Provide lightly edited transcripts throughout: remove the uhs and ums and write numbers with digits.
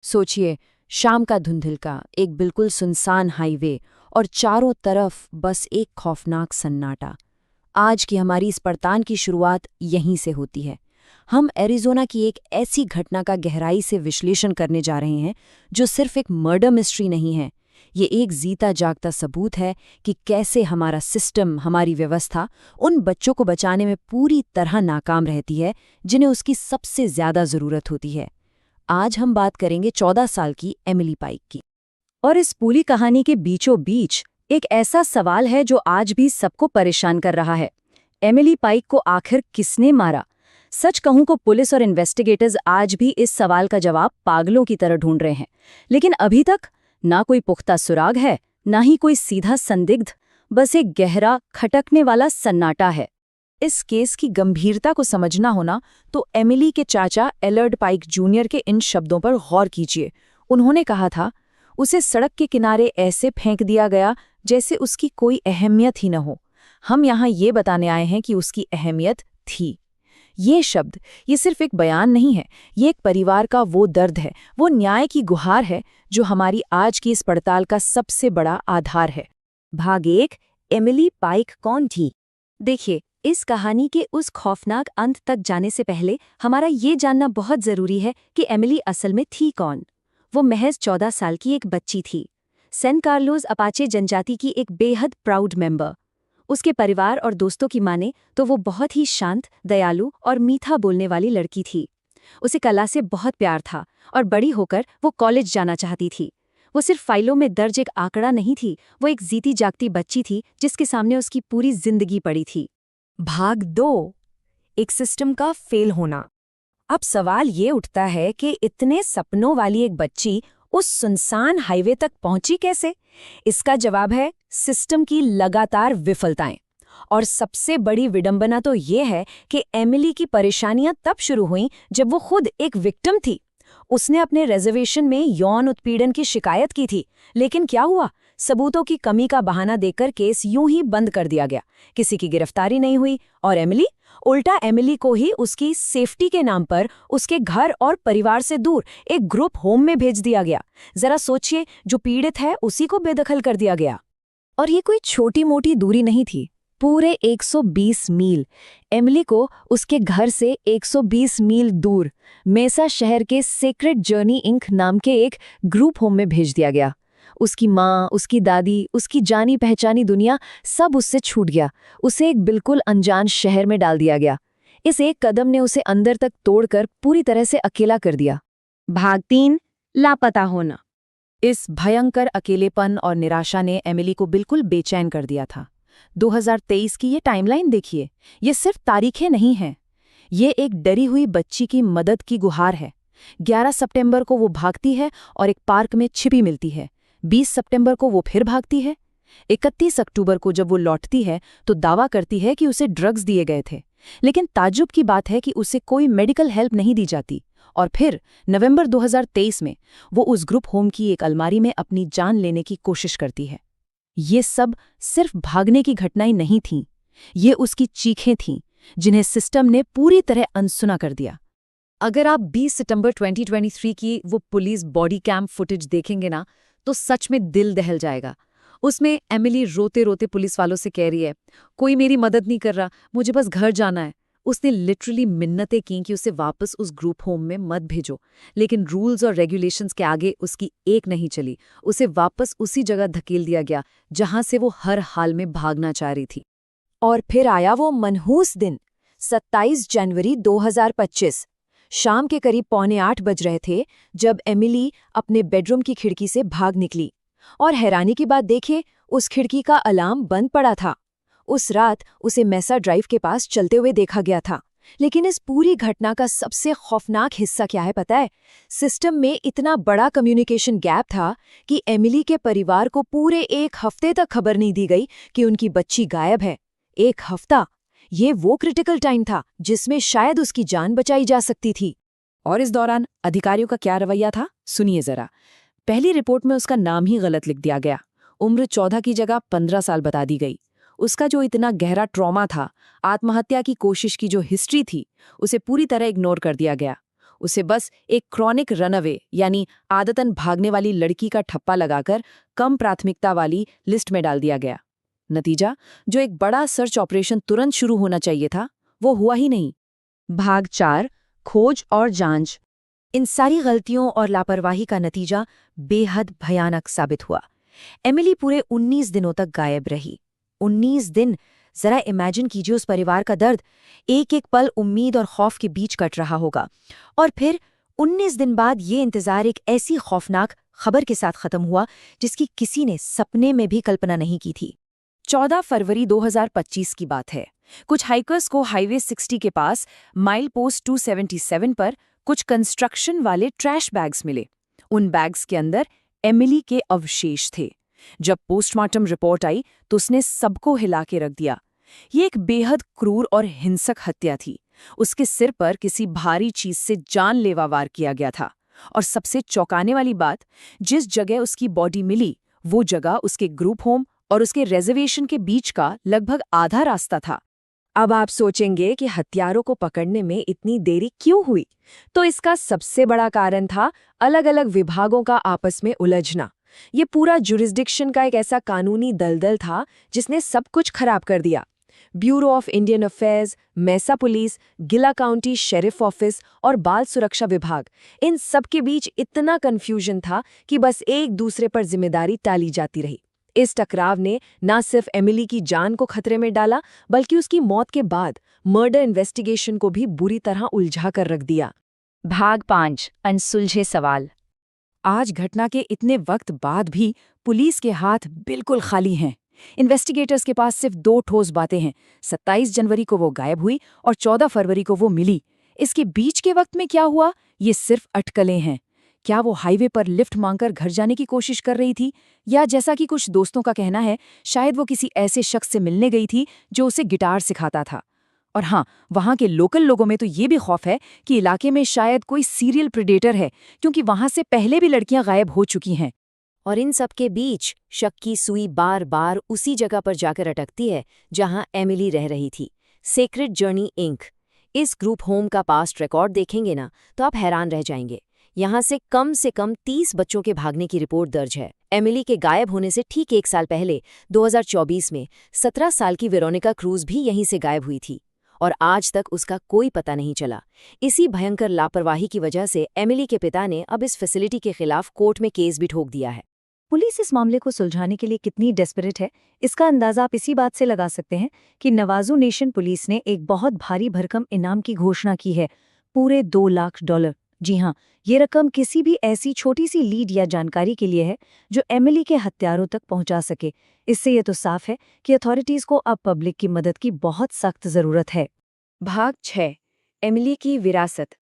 सोचिए, शाम का धुंधलका, एक बिल्कुल सुनसान हाईवे और चारों तरफ बस एक खौफनाक सन्नाटा। आज की हमारी इस पड़ताल की शुरुआत यहीं से होती है। हम एरिज़ोना की एक ऐसी घटना का गहराई से विश्लेषण करने जा रहे हैं जो सिर्फ एक मर्डर मिस्ट्री नहीं है। ये एक जीता जागता सबूत है कि कैसे हमारा सिस्टम, हमारी व्यवस्था उन बच्चों को बचाने में पूरी तरह नाकाम रहती है जिन्हें उसकी सबसे ज्यादा जरूरत होती है। आज हम बात करेंगे 14 साल की एमिली पाइक की। और इस पूरी कहानी के बीचों बीच एक ऐसा सवाल है जो आज भी सबको परेशान कर रहा है। एमिली पाइक को आखिर किसने मारा? सच कहूं को पुलिस और इन्वेस्टिगेटर्स आज भी इस सवाल का जवाब पागलों की तरह ढूंढ रहे हैं। लेकिन अभी तक ना कोई पुख्ता सुराग है, ना ही कोई सीधा संदिग्ध, बस एक गहरा खटकने वाला सन्नाटा है। इस केस की गंभीरता को समझना होना तो एमिली के चाचा एलर्ड पाइक जूनियर के इन शब्दों पर गौर कीजिए। उन्होंने कहा था, उसे सड़क के किनारे ऐसे फेंक दिया गया जैसे उसकी कोई अहमियत ही न हो। हम यहाँ ये बताने आए हैं कि उसकी अहमियत थी। ये शब्द, ये सिर्फ एक बयान नहीं है, ये एक परिवार का वो दर्द है, वो न्याय की गुहार है जो हमारी आज की इस पड़ताल का सबसे बड़ा आधार है। भाग 1, एमिली पाइक कौन थी? देखिए, इस कहानी के उस खौफनाक अंत तक जाने से पहले हमारा ये जानना बहुत जरूरी है कि एमिली असल में थी कौन। वो महज 14 साल की एक बच्ची थी, सैन कार्लोस अपाचे जनजाति की एक बेहद प्राउड मेंबर। उसके परिवार और दोस्तों की माने तो वो बहुत ही शांत, दयालु और मीठा बोलने वाली लड़की थी। उसे कला से बहुत प्यार था और बड़ी होकर वो कॉलेज जाना चाहती थी। वो सिर्फ फाइलों में दर्ज एक आंकड़ा नहीं थी, वो एक जीती जागती बच्ची थी जिसके सामने उसकी पूरी जिंदगी पड़ी थी। भाग 2, एक सिस्टम का फेल होना। अब सवाल ये उठता है कि इतने सपनों वाली एक बच्ची उस सुनसान हाईवे तक पहुंची कैसे? इसका जवाब है सिस्टम की लगातार विफलताएं। और सबसे बड़ी विडंबना तो ये है कि एमिली की परेशानियां तब शुरू हुईं जब वो खुद एक विक्टिम थी। उसने अपने रिजर्वेशन में यौन उत्पीड़न की शिकायत की थी, लेकिन क्या हुआ? सबूतों की कमी का बहाना देकर केस यूं ही बंद कर दिया गया। किसी की गिरफ्तारी नहीं हुई और उल्टा एमिली को ही उसकी सेफ्टी के नाम पर उसके घर और परिवार से दूर एक ग्रुप होम में भेज दिया गया। जरा सोचिए, जो पीड़ित है उसी को बेदखल कर दिया गया। और ये कोई छोटी मोटी दूरी नहीं थी, पूरे 120 मील। एमिली को उसके घर से 120 मील दूर मेसा शहर के सेक्रेड जर्नी इंक नाम के एक ग्रुप होम में भेज दिया गया। उसकी माँ, उसकी दादी, उसकी जानी पहचानी दुनिया सब उससे छूट गया। उसे एक बिल्कुल अनजान शहर में डाल दिया गया। इस एक कदम ने उसे अंदर तक तोड़कर पूरी तरह से अकेला कर दिया। भाग 3, लापता होना। इस भयंकर अकेलेपन और निराशा ने एमिली को बिल्कुल बेचैन कर दिया था। 2023 की ये टाइमलाइन देखिए, ये सिर्फ तारीखें नहीं हैं, ये एक डरी हुई बच्ची की मदद की गुहार है। 11 सितंबर को वो भागती है और एक पार्क में छिपी मिलती है। 20 सितंबर को वो फिर भागती है। 31 अक्टूबर को जब वो लौटती है तो दावा करती है कि उसे ड्रग्स दिए गए थे, लेकिन ताज्जुब की बात है कि उसे कोई मेडिकल हेल्प नहीं दी जाती। और फिर नवंबर 2023 में वो उस ग्रुप होम की एक अलमारी में अपनी जान लेने की कोशिश करती है। ये सब सिर्फ भागने की घटनाएं नहीं थीं, ये उसकी चीखें थीं जिन्हें सिस्टम ने पूरी तरह अनसुना कर दिया। अगर आप 20 सितंबर 2023 की वो पुलिस बॉडी कैम फुटेज देखेंगे ना, तो सच में दिल दहल जाएगा। उसमें एमिली रोते रोते पुलिस वालों से कह रही है, कोई मेरी मदद नहीं कर रहा, मुझे बस घर जाना है। उसने लिटरली मिन्नतें की कि उसे वापस उस ग्रुप होम में मत भेजो, लेकिन रूल्स और रेगुलेशंस के आगे उसकी एक नहीं चली। उसे वापस उसी जगह धकेल दिया गया जहां से वो हर हाल में भागना चाह रही थी। और फिर आया वो मनहूस दिन, 27 जनवरी 2025। शाम के करीब 7:45 बज रहे थे जब एमिली अपने बेडरूम की खिड़की से भाग निकली। और हैरानी की बात देखिए, उस खिड़की का अलार्म बंद पड़ा था। उस रात उसे मेसा ड्राइव के पास चलते हुए देखा गया था। लेकिन इस पूरी घटना का सबसे खौफनाक हिस्सा क्या है पता है? सिस्टम में इतना बड़ा कम्युनिकेशन गैप था कि एमिली के परिवार को पूरे 1 हफ्ते तक खबर नहीं दी गई कि उनकी बच्ची गायब है। 1 हफ्ता, ये वो क्रिटिकल टाइम था जिसमें शायद उसकी जान बचाई जा सकती थी। और इस दौरान अधिकारियों का क्या रवैया था, सुनिए जरा। पहली रिपोर्ट में उसका नाम ही गलत लिख दिया गया। उम्र 14 की जगह 15 साल बता दी गई। उसका जो इतना गहरा ट्रॉमा था, आत्महत्या की कोशिश की जो हिस्ट्री थी, उसे पूरी तरह इग्नोर कर दिया गया। उसे बस एक क्रॉनिक रनअवे यानी आदतन भागने वाली लड़की का ठप्पा लगाकर कम प्राथमिकता वाली लिस्ट में डाल दिया गया। नतीजा, जो एक बड़ा सर्च ऑपरेशन तुरंत शुरू होना चाहिए था, वो हुआ ही नहीं। भाग 4 खोज और जांच। इन सारी गलतियों और लापरवाही का नतीजा बेहद भयानक साबित हुआ। एमिली पूरे 19 दिनों तक गायब रही। 19 दिन, जरा इमेजिन कीजिए उस परिवार का दर्द। एक एक पल उम्मीद और खौफ के बीच कट रहा होगा। और फिर 19 दिन बाद ये इंतजार एक ऐसी खौफनाक खबर के साथ खत्म हुआ जिसकी किसी ने सपने में भी कल्पना नहीं की थी। 14 फरवरी 2025 की बात है। कुछ हाइकर्स को हाईवे 60 के पास माइल पोस्ट 277 पर कुछ कंस्ट्रक्शन वाले ट्रैश बैग्स मिले। उन बैग्स के अंदर एमिली के अवशेष थे। जब पोस्टमार्टम रिपोर्ट आई तो उसने सबको हिला के रख दिया। ये एक बेहद क्रूर और हिंसक हत्या थी। उसके सिर पर किसी भारी चीज से जानलेवा वार किया गया था। और सबसे चौंकाने वाली बात, जिस जगह उसकी बॉडी मिली वो जगह उसके ग्रुप होम और उसके रिजर्वेशन के बीच का लगभग आधा रास्ता था। अब आप सोचेंगे कि हत्यारों को पकड़ने में इतनी देरी क्यों हुई? तो इसका सबसे बड़ा कारण था अलग अलग विभागों का आपस में उलझना। ये पूरा जुरिस्डिक्शन का एक ऐसा कानूनी दलदल था जिसने सब कुछ खराब कर दिया। Bureau of Indian affairs, Mesa police, Gila county sheriff office और बाल सुरक्षा विभाग, इन सब के बीच इतना कंफ्यूजन था कि बस एक दूसरे पर जिम्मेदारी टाली जाती रही। इस टकराव ने न सिर्फ एमिली की जान को खतरे में डाला, बल्कि उसकी मौत के बाद मर्डर इन्वेस्टिगेशन को भी बुरी तरह उलझा कर रख दिया। भाग 5 अनसुलझे सवाल। आज घटना के इतने वक्त बाद भी पुलिस के हाथ बिल्कुल खाली हैं। इन्वेस्टिगेटर्स के पास सिर्फ 2 ठोस बातें हैं। 27 जनवरी को वो गायब हुई और 14 फरवरी को वो मिली। इसके बीच के वक्त में क्या हुआ, ये सिर्फ अटकलें हैं। क्या वो हाईवे पर लिफ्ट मांगकर घर जाने की कोशिश कर रही थी, या जैसा कि कुछ दोस्तों का कहना है, शायद वो किसी ऐसे शख्स से मिलने गई थी जो उसे गिटार सिखाता था। और हाँ, वहाँ के लोकल लोगों में तो ये भी खौफ है कि इलाके में शायद कोई सीरियल प्रेडेटर है, क्योंकि वहाँ से पहले भी लड़कियां गायब हो चुकी हैं। और इन सब के बीच शक की सुई बार बार उसी जगह पर जाकर अटकती है जहां एमिली रह रही थी, सेक्रेड जर्नी इंक। इस ग्रुप होम का पास्ट रिकॉर्ड देखेंगे ना तो आप हैरान रह जाएंगे। यहाँ से कम 30 बच्चों के भागने की रिपोर्ट दर्ज है। एमिली के गायब होने से ठीक 1 साल पहले 2024 में 17 साल की वेरोनिका क्रूज भी यहीं से गायब हुई थी और आज तक उसका कोई पता नहीं चला। इसी भयंकर लापरवाही की वजह से एमिली के पिता ने अब इस फैसिलिटी के खिलाफ कोर्ट में केस भी ठोक दिया है। पुलिस इस मामले को सुलझाने के लिए कितनी डेस्परेट है, इसका अंदाजा आप इसी बात से लगा सकते हैं कि नवाजू नेशन पुलिस ने एक बहुत भारी भरकम इनाम की घोषणा की है, पूरे $2 लाख। जी हाँ, ये रकम किसी भी ऐसी छोटी सी लीड या जानकारी के लिए है जो एमिली के हत्यारों तक पहुंचा सके। इससे ये तो साफ है कि अथॉरिटीज को अब पब्लिक की मदद की बहुत सख्त जरूरत है। भाग 6 एमिली की विरासत।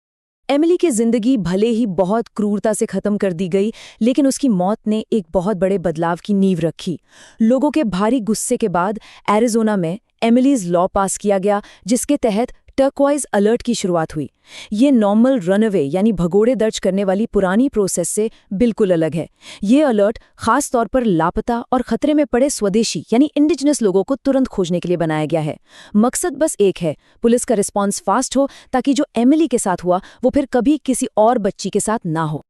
एमिली की जिंदगी भले ही बहुत क्रूरता से खत्म कर दी गई, लेकिन उसकी मौत ने एक बहुत बड़े बदलाव की नींव रखी। लोगों के भारी गुस्से के बाद एरिज़ोना में एमिलीज लॉ पास किया गया, जिसके तहत टर्क्वाइज अलर्ट की शुरुआत हुई। ये नॉर्मल रनअवे यानी भगोड़े दर्ज करने वाली पुरानी प्रोसेस से बिल्कुल अलग है। ये अलर्ट खास तौर पर लापता और खतरे में पड़े स्वदेशी यानी इंडिजिनस लोगों को तुरंत खोजने के लिए बनाया गया है। मकसद बस एक है, पुलिस का रिस्पॉन्स फास्ट हो ताकि जो एमिली के साथ हुआ वो फिर कभी किसी और बच्ची के साथ ना हो।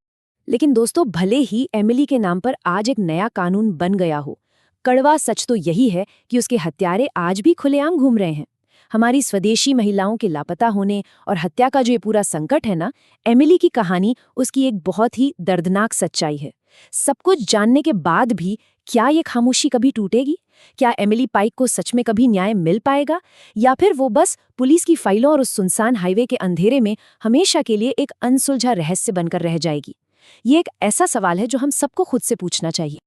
लेकिन दोस्तों, भले ही एमिली के नाम पर आज एक नया कानून बन गया हो, कड़वा सच तो यही है कि उसके हत्यारे आज भी खुलेआम घूम रहे हैं। हमारी स्वदेशी महिलाओं के लापता होने और हत्या का जो ये पूरा संकट है ना, एमिली की कहानी उसकी एक बहुत ही दर्दनाक सच्चाई है। सब कुछ जानने के बाद भी क्या ये खामोशी कभी टूटेगी? क्या एमिली पाइक को सच में कभी न्याय मिल पाएगा, या फिर वो बस पुलिस की फाइलों और उस सुनसान हाईवे के अंधेरे में हमेशा के लिए एक अनसुलझा रहस्य बनकर रह जाएगी? ये एक ऐसा सवाल है जो हम सबको खुद से पूछना चाहिए।